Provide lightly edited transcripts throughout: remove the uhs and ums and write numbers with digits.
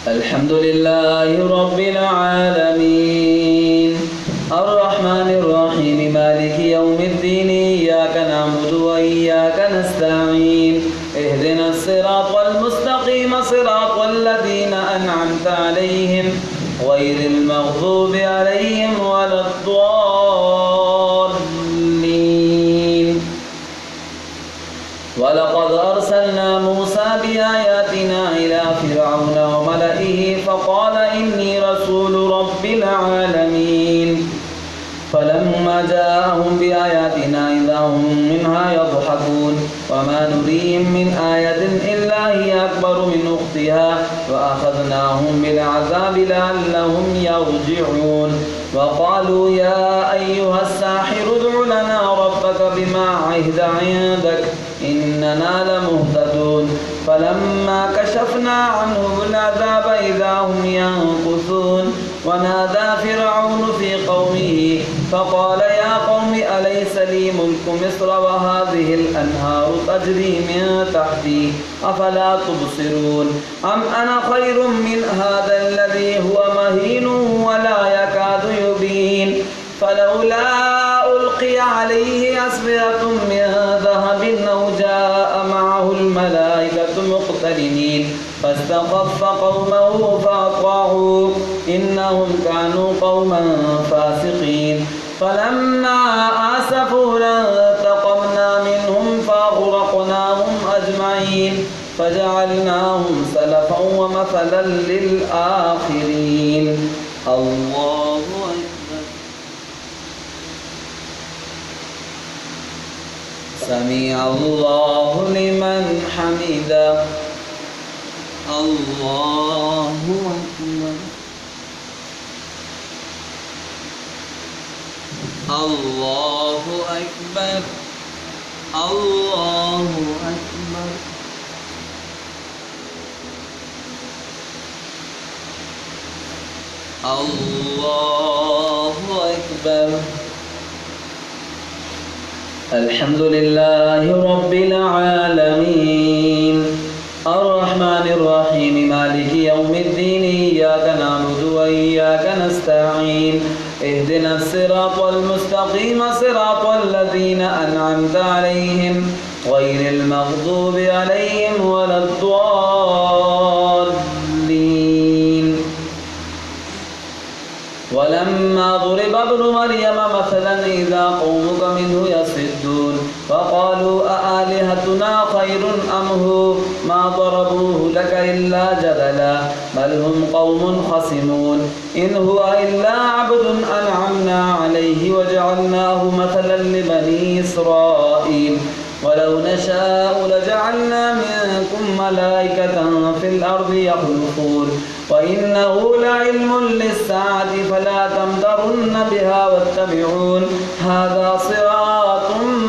الحمد لله رب العالمين الرحمن الرحيم مالك يوم الدين إياك نعبد وإياك نستعين اهدنا الصراط المستقيم صراط الذين أنعمت عليهم غير المغضوب عليهم ولا الضالين ولقد أرسلنا موسى بآياتنا إلى فرعون وملئه فقال إني رسول رب العالمين فلما جاءهم بآياتنا إذا هم منها يضحكون وما نريهم من آية إلا هي أكبر من أختها وأخذناهم بالعذاب لعلهم يرجعون وقالوا يا أيها الساحر ادع لنا ربك بما عهد عندك إننا لمهتدون فلما كشفنا عنهم العذاب إذا هم ينكثون ونادى فرعون في قومه فقال يا قوم أليس لي ملك مصر وهذه الأنهار تجري من تحتي أفلا تبصرون أم أنا خير من هذا الذي هو مهين ولا يكاد يبين فلولا ألقي عليه أسورة من ذهب أو جاء معه الملائكة مقترنين فاستخف قومه فأطاعوه إنهم كانوا قوما فاسقين فلما آسفونا انتقمنا منهم فأغرقناهم أجمعين فجعلناهم سلفا ومثلا للآخرين الله أكبر سمع الله لمن حمده الله أكبر الله أكبر الله أكبر الله أكبر الحمد لله رب العالمين الرحمن الرحيم مالك يوم الدين إياك نعبد وإياك نستعين اهدنا الصراط المستقيم صراط الذين أنعمت عليهم غير المغضوب عليهم ولا الضالين ولما ضرب ابن مريم مثلا إذا قومك منه يصدون فقالوا أآلهتنا خير أم هو ما ضربوه لك إلا جدلا بل هم قوم خصمون إن هو إلا عبد أنعمنا عليه وجعلناه مثلا لبني إسرائيل ولو نشاء لجعلنا منكم ملائكة في الأرض يخلفون وإنه لعلم للساعة فلا تمترن بها واتبعون هذا صراط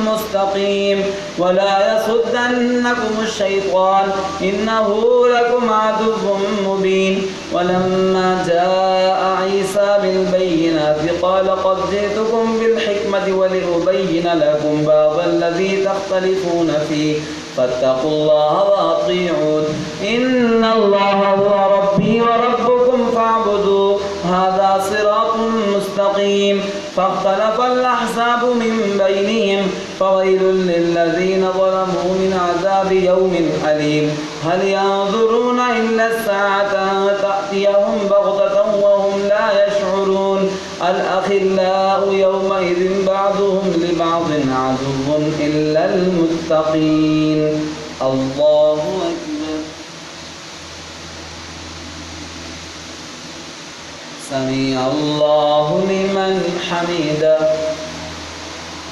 مستقيم ولا يصدنكم الشيطان إنه لكم عدو مبين ولما جاء عيسى بالبينات قال قد جئتكم بالحكمة ولأبين لكم بعض الذي تختلفون فيه فاتقوا الله وأطيعون إن الله هو ربي وربكم فاعبدوه هذا صراط مستقيم فاختلف الأحزاب من بينهم فويل للذين ظلموا من عذاب يوم أليم هل ينظرون إلا الساعة أن تأتيهم بغتة وهم لا يشعرون الأخلاء يومئذ بعضهم لبعض عدو إلا المتقين الله أكبر سمع الله لمن حمده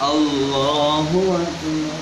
الله أكبر